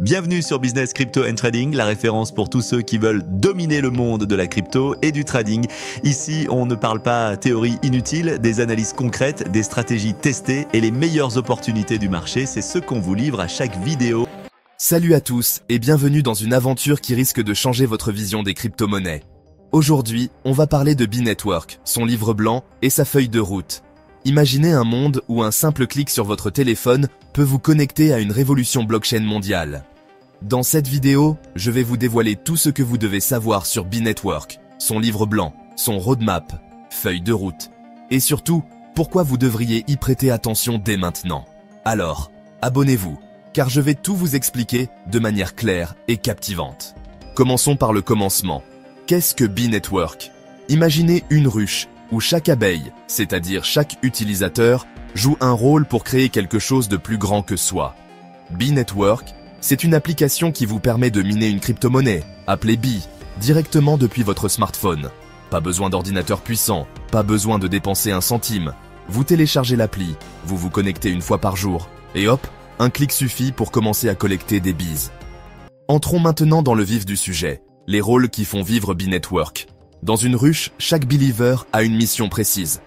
Bienvenue sur Business Crypto and Trading, la référence pour tous ceux qui veulent dominer le monde de la crypto et du trading. Ici, on ne parle pas théorie inutile, des analyses concrètes, des stratégies testées et les meilleures opportunités du marché. C'est ce qu'on vous livre à chaque vidéo. Salut à tous et bienvenue dans une aventure qui risque de changer votre vision des crypto-monnaies. Aujourd'hui, on va parler de B-Network, son livre blanc et sa feuille de route. Imaginez un monde où un simple clic sur votre téléphone peut vous connecter à une révolution blockchain mondiale. Dans cette vidéo, je vais vous dévoiler tout ce que vous devez savoir sur B-Network, son livre blanc, son roadmap, feuille de route, et surtout, pourquoi vous devriez y prêter attention dès maintenant. Alors, abonnez-vous, car je vais tout vous expliquer de manière claire et captivante. Commençons par le commencement. Qu'est-ce que B-Network? Imaginez une ruche où chaque abeille, c'est-à-dire chaque utilisateur, joue un rôle pour créer quelque chose de plus grand que soi. B-Network, c'est une application qui vous permet de miner une crypto-monnaie, appelée B, directement depuis votre smartphone. Pas besoin d'ordinateur puissant, pas besoin de dépenser un centime. Vous téléchargez l'appli, vous vous connectez une fois par jour, et hop, un clic suffit pour commencer à collecter des bees. Entrons maintenant dans le vif du sujet, les rôles qui font vivre B-Network. Dans une ruche, chaque believer a une mission précise.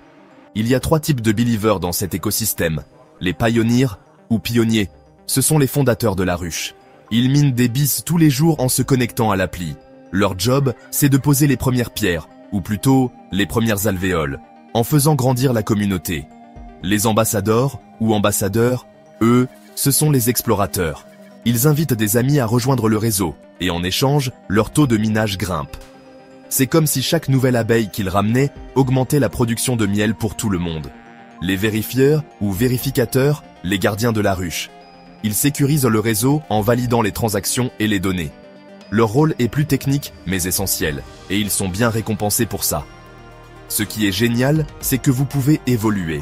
Il y a 3 types de believers dans cet écosystème. Les pioneers ou pionniers, ce sont les fondateurs de la ruche. Ils minent des bees tous les jours en se connectant à l'appli. Leur job, c'est de poser les premières pierres, ou plutôt les premières alvéoles, en faisant grandir la communauté. Les ambassadeurs ou ambassadeurs, eux, ce sont les explorateurs. Ils invitent des amis à rejoindre le réseau, et en échange, leur taux de minage grimpe. C'est comme si chaque nouvelle abeille qu'ils ramenaient augmentait la production de miel pour tout le monde. Les vérifieurs ou vérificateurs, les gardiens de la ruche. Ils sécurisent le réseau en validant les transactions et les données. Leur rôle est plus technique mais essentiel, et ils sont bien récompensés pour ça. Ce qui est génial, c'est que vous pouvez évoluer.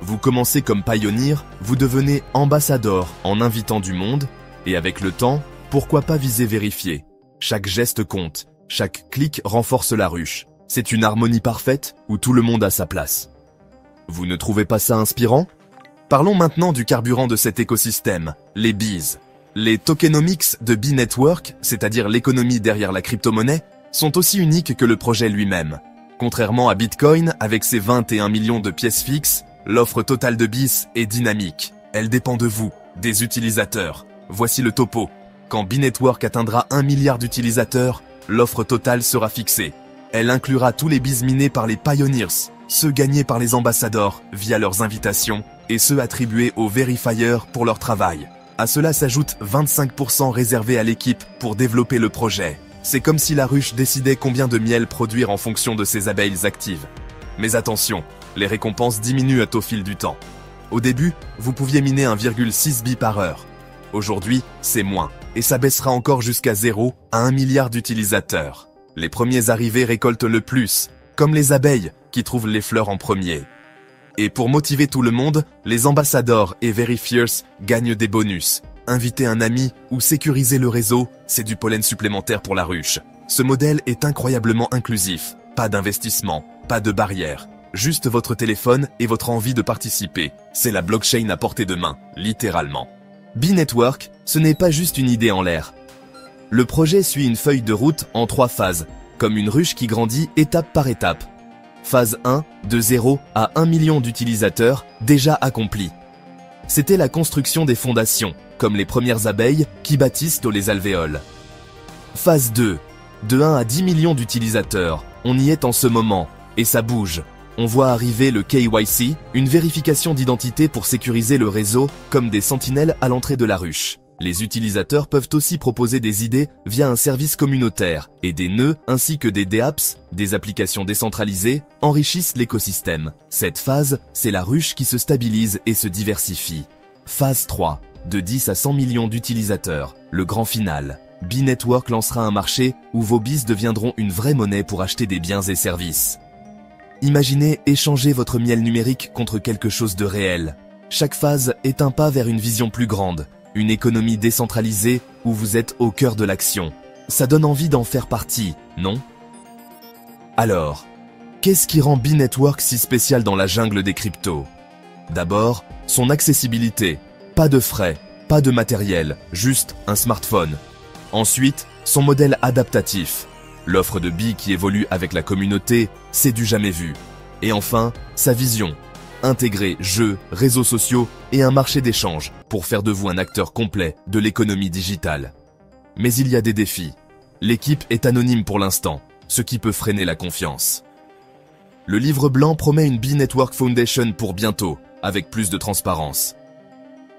Vous commencez comme pioneer, vous devenez ambassadeur en invitant du monde, et avec le temps, pourquoi pas viser vérifier. Chaque geste compte. Chaque clic renforce la ruche. C'est une harmonie parfaite où tout le monde a sa place. Vous ne trouvez pas ça inspirant? Parlons maintenant du carburant de cet écosystème, les bees. Les tokenomics de B-Network, c'est-à-dire l'économie derrière la crypto-monnaie, sont aussi uniques que le projet lui-même. Contrairement à Bitcoin, avec ses 21 millions de pièces fixes, l'offre totale de bees est dynamique. Elle dépend de vous, des utilisateurs. Voici le topo. Quand B-Network atteindra 1 milliard d'utilisateurs, l'offre totale sera fixée. Elle inclura tous les bees minés par les pioneers, ceux gagnés par les ambassadeurs via leurs invitations et ceux attribués aux verifiers pour leur travail. À cela s'ajoute 25% réservé à l'équipe pour développer le projet. C'est comme si la ruche décidait combien de miel produire en fonction de ses abeilles actives. Mais attention, les récompenses diminuent au fil du temps. Au début, vous pouviez miner 1,6 bees par heure. Aujourd'hui, c'est moins, et ça baissera encore jusqu'à 0 à 1 milliard d'utilisateurs. Les premiers arrivés récoltent le plus, comme les abeilles qui trouvent les fleurs en premier. Et pour motiver tout le monde, les ambassadeurs et verifiers gagnent des bonus. Inviter un ami ou sécuriser le réseau, c'est du pollen supplémentaire pour la ruche. Ce modèle est incroyablement inclusif. Pas d'investissement, pas de barrière. Juste votre téléphone et votre envie de participer. C'est la blockchain à portée de main, littéralement. B-Network, ce n'est pas juste une idée en l'air. Le projet suit une feuille de route en 3 phases, comme une ruche qui grandit étape par étape. Phase 1, de 0 à 1 million d'utilisateurs, déjà accomplie. C'était la construction des fondations, comme les premières abeilles qui bâtissent les alvéoles. Phase 2, de 1 à 10 millions d'utilisateurs, on y est en ce moment, et ça bouge. On voit arriver le KYC, une vérification d'identité pour sécuriser le réseau, comme des sentinelles à l'entrée de la ruche. Les utilisateurs peuvent aussi proposer des idées via un service communautaire, et des nœuds ainsi que des dApps, des applications décentralisées, enrichissent l'écosystème. Cette phase, c'est la ruche qui se stabilise et se diversifie. Phase 3, de 10 à 100 millions d'utilisateurs, le grand final. B-Network lancera un marché où vos bees deviendront une vraie monnaie pour acheter des biens et services. Imaginez échanger votre miel numérique contre quelque chose de réel. Chaque phase est un pas vers une vision plus grande, une économie décentralisée où vous êtes au cœur de l'action. Ça donne envie d'en faire partie, non? Alors, qu'est-ce qui rend B-Network si spécial dans la jungle des cryptos? D'abord, son accessibilité. Pas de frais, Pas de matériel, juste un smartphone. Ensuite, son modèle adaptatif. L'offre de billes qui évolue avec la communauté, c'est du jamais vu. Et enfin, sa vision. Intégrer jeux, réseaux sociaux et un marché d'échange pour faire de vous un acteur complet de l'économie digitale. Mais il y a des défis. L'équipe est anonyme pour l'instant, ce qui peut freiner la confiance. Le livre blanc promet une B-Network Foundation pour bientôt, avec plus de transparence.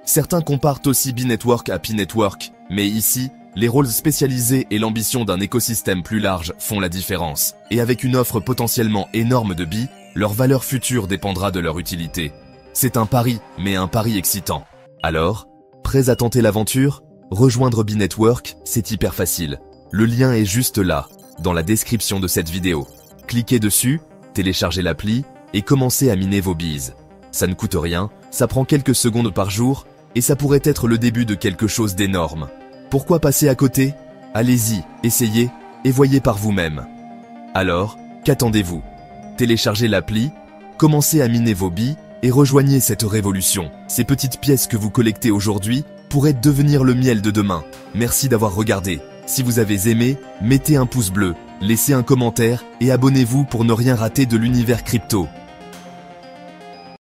Certains comparent aussi B-Network à P-Network, mais ici, les rôles spécialisés et l'ambition d'un écosystème plus large font la différence. Et avec une offre potentiellement énorme de billes, leur valeur future dépendra de leur utilité. C'est un pari, mais un pari excitant. Alors, prêts à tenter l'aventure? Rejoindre B-Network, c'est hyper facile. Le lien est juste là, dans la description de cette vidéo. Cliquez dessus, téléchargez l'appli et commencez à miner vos billes. Ça ne coûte rien, ça prend quelques secondes par jour et ça pourrait être le début de quelque chose d'énorme. Pourquoi passer à côté? Allez-y, essayez et voyez par vous-même. Alors, qu'attendez-vous? Téléchargez l'appli, commencez à miner vos billes et rejoignez cette révolution. Ces petites pièces que vous collectez aujourd'hui pourraient devenir le miel de demain. Merci d'avoir regardé. Si vous avez aimé, mettez un pouce bleu, laissez un commentaire et abonnez-vous pour ne rien rater de l'univers crypto.